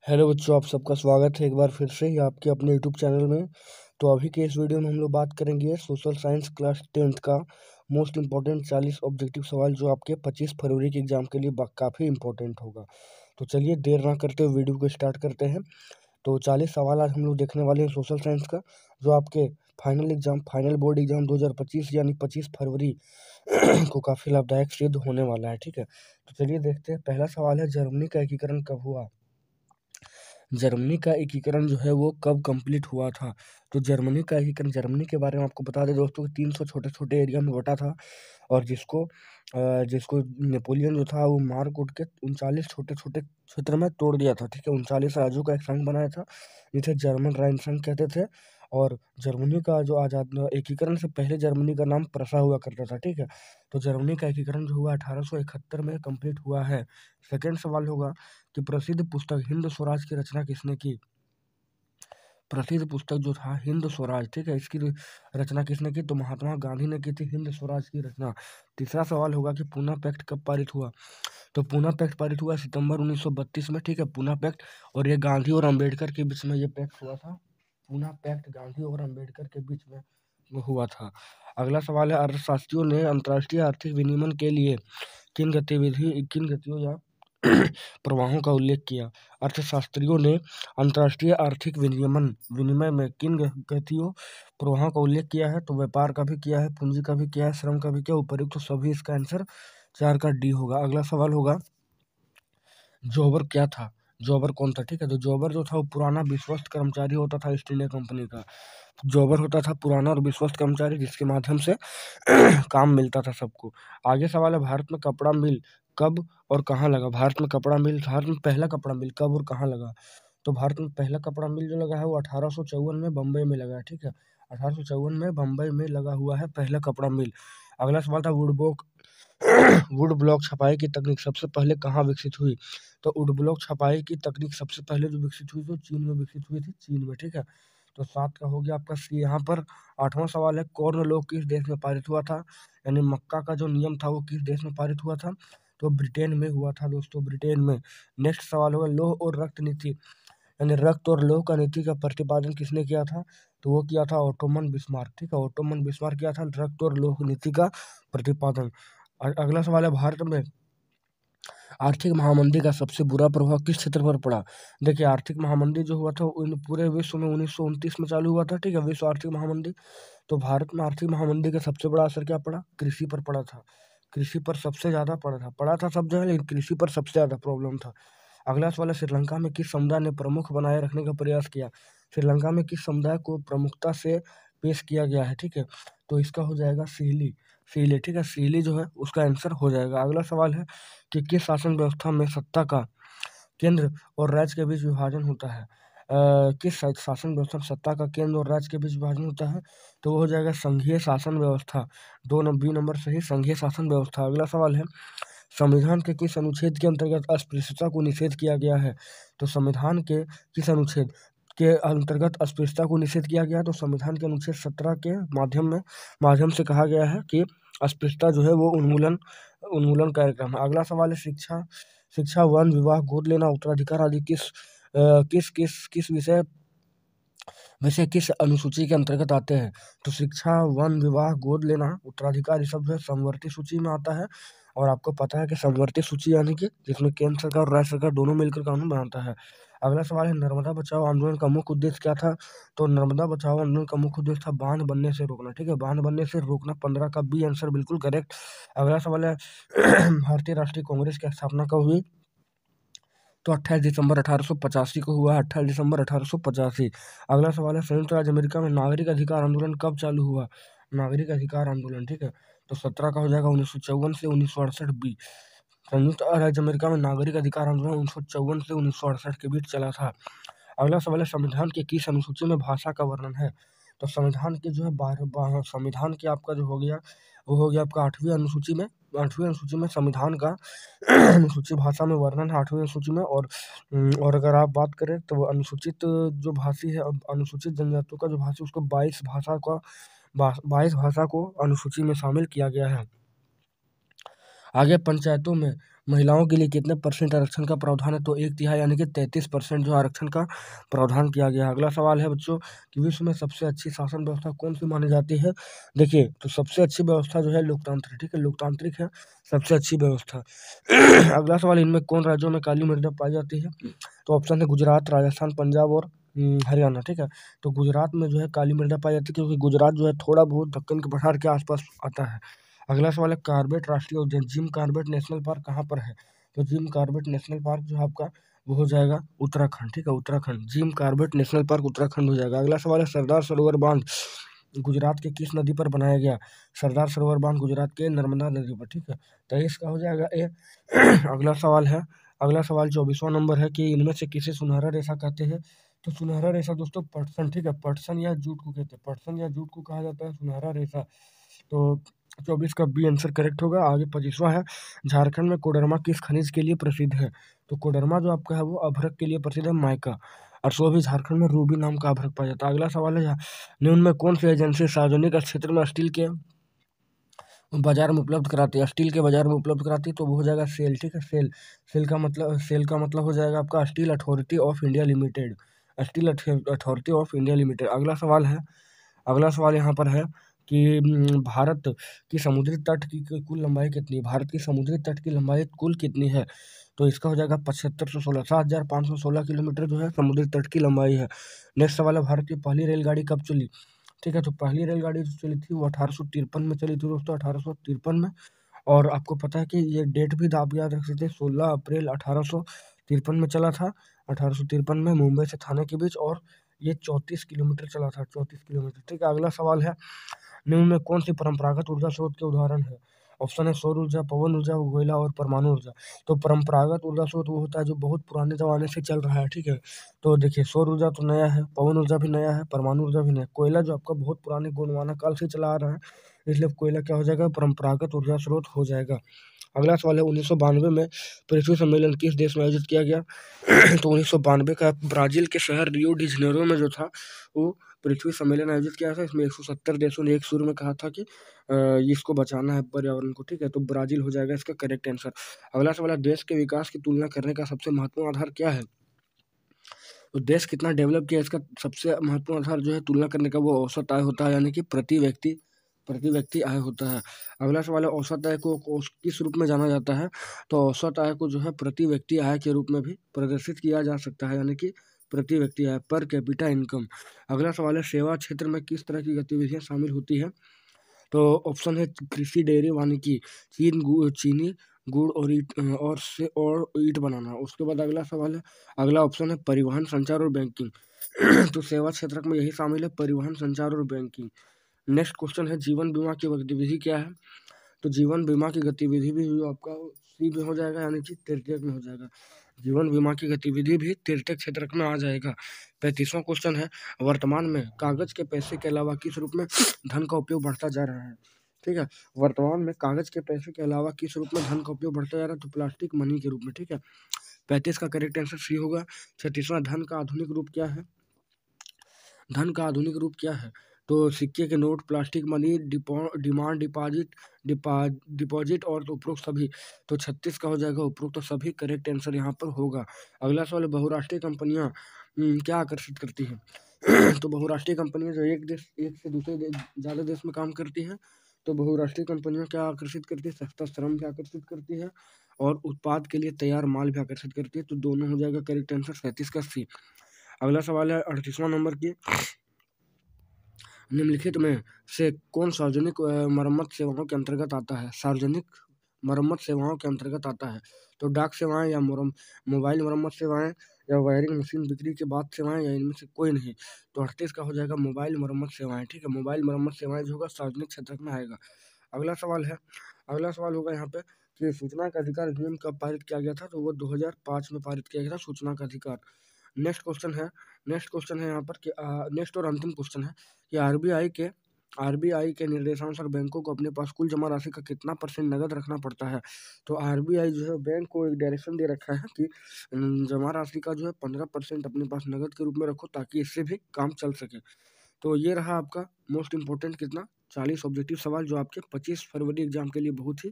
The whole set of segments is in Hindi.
हेलो बच्चों, आप सबका स्वागत है एक बार फिर से ही आपके अपने यूट्यूब चैनल में। तो अभी के इस वीडियो में हम लोग बात करेंगे सोशल साइंस क्लास 10th का मोस्ट इम्पोर्टेंट 40 ऑब्जेक्टिव सवाल जो आपके 25 फरवरी के एग्जाम के लिए काफ़ी इंपॉर्टेंट होगा। तो चलिए देर ना करते हुए वीडियो को स्टार्ट करते हैं। तो 40 सवाल आज हम लोग देखने वाले हैं सोशल साइंस का, जो आपके फाइनल बोर्ड एग्जाम 2025 यानी 25 फरवरी को काफ़ी लाभदायक सिद्ध होने वाला है। ठीक है, तो चलिए देखते हैं। पहला सवाल है, जर्मनी का एकीकरण कब हुआ? जर्मनी का एकीकरण जो है वो कब कंप्लीट हुआ था? तो जर्मनी का एकीकरण, जर्मनी के बारे में आपको बता दें दोस्तों कि 300 छोटे-छोटे एरिया में बँटा था, और जिसको नेपोलियन जो था वो मार कूट के 39 छोटे-छोटे क्षेत्र में तोड़ दिया था। ठीक है, 39 राज्यों का एक संघ बनाया था, जिसे जर्मन राइन संघ कहते थे। और जर्मनी का जो एकीकरण से पहले जर्मनी का नाम प्रशा हुआ करता था। ठीक है, तो जर्मनी का एकीकरण जो हुआ 1871 में कंप्लीट हुआ है। सेकंड सवाल होगा कि प्रसिद्ध पुस्तक हिंद स्वराज की रचना किसने की? प्रसिद्ध पुस्तक जो था हिंद स्वराज, ठीक है, इसकी रचना किसने की? तो महात्मा गांधी ने की थी हिंद स्वराज की रचना। तीसरा सवाल होगा कि पूना पैक्ट कब पारित हुआ? तो पूना पैक्ट पारित हुआ सितंबर 1932 में। ठीक है, पूना पैक्ट, और ये गांधी और अंबेडकर के बीच में ये पैक्ट हुआ था। पूना पैक्ट गांधी और अंबेडकर के बीच में हुआ था। अगला सवाल है, अर्थशास्त्रियों ने अंतर्राष्ट्रीय आर्थिक विनियमन के लिए किन गतियों या प्रवाहों का उल्लेख किया? अर्थशास्त्रियों ने अंतर्राष्ट्रीय आर्थिक विनिमय में किन गतियों प्रवाहों का उल्लेख किया है? तो व्यापार का भी किया है, पूंजी का भी किया है, श्रम का भी किया, उपयुक्त तो सभी। इसका आंसर 4 का डी होगा। अगला सवाल होगा, जॉबर क्या था? जॉबर कौन था? ठीक है, तो जॉबर जो था वो पुराना विश्वस्त कर्मचारी होता था ईस्ट इंडिया कंपनी का। जॉबर होता था पुराना और विश्वस्त कर्मचारी, जिसके माध्यम से काम मिलता था सबको। आगे सवाल है, भारत में कपड़ा मिल कब और कहाँ लगा? भारत में पहला कपड़ा मिल कब और कहाँ लगा? तो भारत में पहला कपड़ा मिल जो लगा है वो 1854 में बम्बई में लगा है। ठीक है, 1854 में बम्बई में लगा हुआ है पहला कपड़ा मिल। अगला सवाल था, वुड ब्लॉक छपाई की तकनीक सबसे पहले कहाँ विकसित हुई? तो वुड ब्लॉक छपाई की तकनीक सबसे पहले जो विकसित हुई, तो चीन में विकसित हुई थी, चीन में। ठीक है, तो 7 का हो गया आपका सी। यहाँ पर 8वां सवाल है, कॉर्न लॉ किस देश में पारित हुआ था? यानी मक्का का जो नियम था वो किस देश में पारित हुआ था? तो ब्रिटेन में हुआ था दोस्तों, ब्रिटेन में। नेक्स्ट सवाल होगा, लौह और रक्त नीति, यानी रक्त और लौह का नीति का प्रतिपादन किसने किया था? तो वो किया था ओटोमन बिस्मार्क। ठीक है, ओटोमन बिस्मार्क किया था रक्त और लौह नीति का प्रतिपादन। अगला सवाल है, भारत में आर्थिक महामंदी का सबसे बुरा प्रभाव किस क्षेत्र पर पड़ा? देखिए, आर्थिक महामंदी जो हुआ था पूरे विश्व में 1929 में चालू हुआ था। ठीक है, विश्व आर्थिक महामंदी। तो भारत में आर्थिक महामंदी का सबसे बड़ा असर क्या पड़ा? कृषि पर पड़ा था। कृषि पर सबसे ज़्यादा पड़ा था सब जगह, लेकिन कृषि पर सबसे ज़्यादा प्रॉब्लम था। अगला सवाल है, श्रीलंका में किस समुदाय ने प्रमुख बनाए रखने का प्रयास किया? श्रीलंका में किस समुदाय को प्रमुखता से पेश किया गया है? ठीक है, तो इसका हो जाएगा सीली। ठीक है, सीली जो है उसका आंसर हो जाएगा। अगला सवाल है कि किस शासन व्यवस्था में सत्ता का केंद्र और राज्य के बीच विभाजन होता है? किस शासन व्यवस्था में सत्ता का केंद्र और राज्य के बीच विभाजन होता है? तो वो हो जाएगा संघीय शासन व्यवस्था। बी नंबर सही, संघीय शासन व्यवस्था। अगला सवाल है, संविधान के किस अनुच्छेद के अंतर्गत अस्पृश्यता को निषेध किया गया है? तो संविधान के किस अनुच्छेद के अंतर्गत अस्पृश्यता को निषेध किया गया? तो संविधान के अनुच्छेद 17 के माध्यम से कहा गया है कि अस्पृश्यता जो है वो उन्मूलन कार्यक्रम है। अगला सवाल है, शिक्षा, वन विवाह, गोद लेना, उत्तराधिकार आदि किस विषय वैसे किस अनुसूची के अंतर्गत आते हैं? तो शिक्षा, वन विवाह, गोद लेना, उत्तराधिकार, ये सब जो है समवर्ती सूची में आता है। और आपको पता है कि समवर्ती सूची यानी कि जिसमें केंद्र सरकार और राज्य सरकार दोनों मिलकर कानून बनाता है। अगला सवाल है, नर्मदा बचाओ आंदोलन का मुख्य उद्देश्य क्या था? तो नर्मदा बचाओ आंदोलन का मुख्य उद्देश्य था बांध बनने से रोकना। ठीक है, बांध बनने से रोकना। 15 का बी आंसर बिल्कुल करेक्ट। अगला सवाल है, भारतीय राष्ट्रीय कांग्रेस की स्थापना कब हुई? तो 28 दिसंबर 1885 को हुआ, 28 दिसंबर 1885। अगला सवाल है, संयुक्त राज्य अमेरिका में नागरिक अधिकार आंदोलन कब चालू हुआ? नागरिक अधिकार आंदोलन, ठीक है, तो 17 का हो जाएगा 1954 से 1968 बी। संयुक्त राज्य अमेरिका में नागरिक अधिकार आंदोलन 1954 से 1968 के बीच चला था। अगला सवाल है, संविधान की किस अनुसूची में भाषा का वर्णन है? तो संविधान के जो है संविधान की आपका जो हो गया वो हो गया आपका 8वीं अनुसूची में संविधान का अनुसूची भाषा में वर्णन है 8वीं अनुसूची में। और अगर आप बात करें तो अनुसूचित जो भाषी है, अनुसूचित जनजातियों का जो भाषी, उसको 22 भाषा को अनुसूची में शामिल किया गया है। आगे पंचायतों में महिलाओं के लिए कितने परसेंट आरक्षण का प्रावधान है? तो 1/3 यानी कि 33% जो आरक्षण का प्रावधान किया गया है। अगला सवाल है बच्चों कि विश्व में सबसे अच्छी शासन व्यवस्था कौन सी मानी जाती है? देखिए, तो सबसे अच्छी व्यवस्था जो है लोकतंत्र, ठीक है, लोकतांत्रिक है सबसे अच्छी व्यवस्था। अगला सवाल, इनमें कौन राज्यों में काली मृदा पाई जाती है? तो ऑप्शन है गुजरात, राजस्थान, पंजाब और हरियाणा, ठीक है। तो गुजरात में जो है काली मृदा पाई जाती है, क्योंकि गुजरात जो है थोड़ा बहुत दक्कन के पठार के आसपास आता है। अगला सवाल है कॉर्बेट राष्ट्रीय उद्यान, जिम कॉर्बेट नेशनल पार्क कहाँ पर है? तो जिम कॉर्बेट नेशनल पार्क जो है आपका वो हो जाएगा उत्तराखंड, ठीक है, Uttarakhand. Jim Corbett national park Uttarakhand हो जाएगा। अगला सवाल है सरदार सरोवर बांध गुजरात के किस नदी पर बनाया गया? सरदार सरोवर बांध गुजरात के नर्मदा नदी पर, ठीक है। तो इसका हो जाएगा ए। अगला सवाल है, अगला सवाल 24वां नंबर है कि इनमें से किसे सुनहरा रेशा कहते हैं? तो सुनहरा रेशा दोस्तों पटसन, ठीक है, पटसन या जूट को कहते हैं, पटसन या जूट को कहा जाता है सुनहरा रेशा। तो 24 का बी आंसर करेक्ट होगा। आगे 25वां है, झारखंड में कोडरमा किस खनिज के लिए प्रसिद्ध है? तो कोडरमा जो आपका है वो अभ्रक के लिए प्रसिद्ध है, माइका। और सो भी झारखंड में रूबी नाम का अभ्रक पाया जाता है। अगला सवाल है निम्न में कौन सी एजेंसी सार्वजनिक क्षेत्र में स्टील के बाजार में उपलब्ध कराती है? स्टील के बाजार में उपलब्ध कराती है तो वो हो जाएगा सेल, ठीक है, सेल। सेल का मतलब हो जाएगा आपका steel authority of India limited, steel authority of India limited. अगला सवाल है, अगला सवाल यहाँ पर है कि भारत की समुद्री तट की कुल लंबाई कितनी है? भारत की समुद्री तट की लंबाई कुल कितनी है? तो इसका हो जाएगा 7516, 7516 किलोमीटर जो है समुद्री तट की लंबाई है। नेक्स्ट सवाल है, भारत की पहली रेलगाड़ी कब चली? ठीक है, तो पहली रेलगाड़ी जो चली थी वो 1853 में चली थी दोस्तों, 1853 में। और आपको पता है कि ये डेट भी आप याद रख सकते हैं, 16 अप्रैल 1853 में चला था, 1853 में मुंबई से थाने के बीच। और ये 34 किलोमीटर चला था, 34 किलोमीटर, ठीक है। अगला सवाल है, निम्न में कौन सी परंपरागत ऊर्जा स्रोत के उदाहरण है? ऑप्शन है सौर ऊर्जा, पवन ऊर्जा, कोयला और परमाणु ऊर्जा। तो परंपरागत ऊर्जा स्रोत वो होता है जो बहुत पुराने जमाने से चल रहा है, ठीक है। तो देखिए, सौर ऊर्जा तो नया है, पवन ऊर्जा भी नया है, परमाणु ऊर्जा भी नया है। कोयला जो आपका बहुत पुराने गोंडवाना काल से चला आ रहा है, इसलिए कोयला क्या हो जाएगा, परंपरागत ऊर्जा स्रोत हो जाएगा। अगला सवाल है, 1992 में पृथ्वी सम्मेलन किस देश में आयोजित किया गया? तो 1992 का ब्राजील के शहर रियो डी जनेरो में जो था वो पृथ्वी सम्मेलन आयोजित किया था। इसमें 170 देशों ने एक सुर में कहा था कि इसको बचाना है पर्यावरण को, ठीक है। तो ब्राजील हो जाएगा इसका करेक्ट आंसर। अगला सवाल है, देश के विकास की तुलना करने का सबसे महत्वपूर्ण आधार क्या है? तो देश कितना डेवलप किया इसका सबसे महत्वपूर्ण आधार जो है तुलना करने का वो औसत आय होता है, यानी कि प्रति व्यक्ति आय होता है। अगला सवाल है, औसत आय को किस रूप में जाना जाता है? तो औसत आय को जो है प्रति व्यक्ति आय के रूप में भी प्रदर्शित किया जा सकता है, यानी कि प्रति व्यक्ति आय, पर कैपिटा इनकम। अगला सवाल है, सेवा क्षेत्र में किस तरह की गतिविधियां शामिल होती है? तो ऑप्शन है कृषि, डेयरी, वानिकी, चीनी, गुड़ और ईंट बनाना। उसके बाद अगला सवाल है, अगला ऑप्शन है परिवहन, संचार और बैंकिंग। तो सेवा क्षेत्र में यही शामिल है, परिवहन, संचार और बैंकिंग। नेक्स्ट क्वेश्चन है, जीवन बीमा की गतिविधि क्या है? तो जीवन बीमा की गतिविधि भी आपका सी में हो जाएगा, यानी कि तृतीयक में हो जाएगा। जीवन बीमा की गतिविधि भी तृतीयक क्षेत्र में आ जाएगा। 35वां क्वेश्चन है, वर्तमान में कागज के पैसे के अलावा किस रूप में धन का उपयोग बढ़ता जा रहा है? ठीक है, वर्तमान में कागज के पैसे के अलावा किस रूप में धन का उपयोग बढ़ता जा रहा है? तो प्लास्टिक मनी के रूप में, ठीक है। 35 का करेक्ट आंसर सी होगा। 36वां, धन का आधुनिक रूप क्या है? धन का आधुनिक रूप क्या है? तो सिक्के के note, plastic money, demand deposit और उपरोक्त सभी। तो 36 का हो जाएगा उपरोक्त सभी, करेक्ट आंसर यहाँ पर होगा। अगला सवाल, बहुराष्ट्रीय कंपनियां क्या आकर्षित करती हैं? तो बहुराष्ट्रीय कंपनियां जो एक से दूसरे ज़्यादा देश में काम करती है, तो बहुराष्ट्रीय कंपनियां क्या आकर्षित करती है? सस्ता श्रम भी आकर्षित करती है और उत्पाद के लिए तैयार माल भी आकर्षित करती है। तो दोनों हो जाएगा करेक्ट आंसर, 37 का सी। अगला सवाल है 38वां नंबर की, निम्नलिखित में से कौन सार्वजनिक मरम्मत सेवाओं के अंतर्गत आता है? सार्वजनिक मरम्मत सेवाओं के अंतर्गत आता है। तो डाक सेवाएं या मोबाइल मरम्मत सेवाएं या वायरिंग मशीन बिक्री के बाद सेवाएं या इनमें से कोई नहीं। तो 38 का हो जाएगा मोबाइल मरम्मत सेवाएं, ठीक है। मोबाइल मरम्मत सेवाएं जो होगा सार्वजनिक क्षेत्र में आएगा। अगला सवाल है, अगला सवाल होगा यहाँ पे कि सूचना का अधिकार अधिनियम कब पारित किया गया था? तो वो 2005 में पारित किया गया था सूचना का अधिकार। नेक्स्ट क्वेश्चन है, नेक्स्ट क्वेश्चन है यहाँ पर कि नेक्स्ट और अंतिम क्वेश्चन है कि आरबीआई के निर्देशानुसार बैंकों को अपने पास कुल जमा राशि का कितना परसेंट नगद रखना पड़ता है? तो आरबीआई जो है बैंक को एक डायरेक्शन दे रखा है कि जमा राशि का जो है 15% अपने पास नगद के रूप में रखो, ताकि इससे भी काम चल सके। तो ये रहा आपका मोस्ट इंपॉर्टेंट कितना 40 ऑब्जेक्टिव सवाल, जो आपके 25 फरवरी एग्जाम के लिए बहुत ही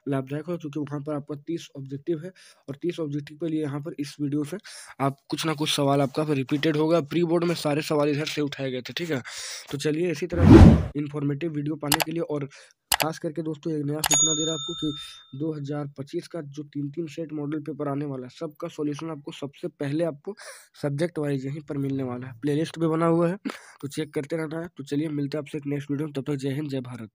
लाभदायक हो, क्योंकि वहाँ पर आपका 30 ऑब्जेक्टिव है और 30 ऑब्जेक्टिव के लिए यहाँ पर इस वीडियो से आप कुछ ना कुछ सवाल आपका रिपीटेड होगा। प्री बोर्ड में सारे सवाल इधर से उठाए गए थे, ठीक है। तो चलिए इसी तरह की इन्फॉर्मेटिव वीडियो पाने के लिए और खास करके दोस्तों एक नया सूचना दे रहा है आपको कि 2025 का जो 3 सेट मॉडल पेपर आने वाला है, सबका सॉल्यूशन आपको सबसे पहले आपको सब्जेक्ट वाइज यहीं पर मिलने वाला है। प्लेलिस्ट भी बना हुआ है, तो चेक करते रहना है। तो चलिए मिलते हैं आपसे एक नेक्स्ट वीडियो में, तब तक जय हिंद जय भारत।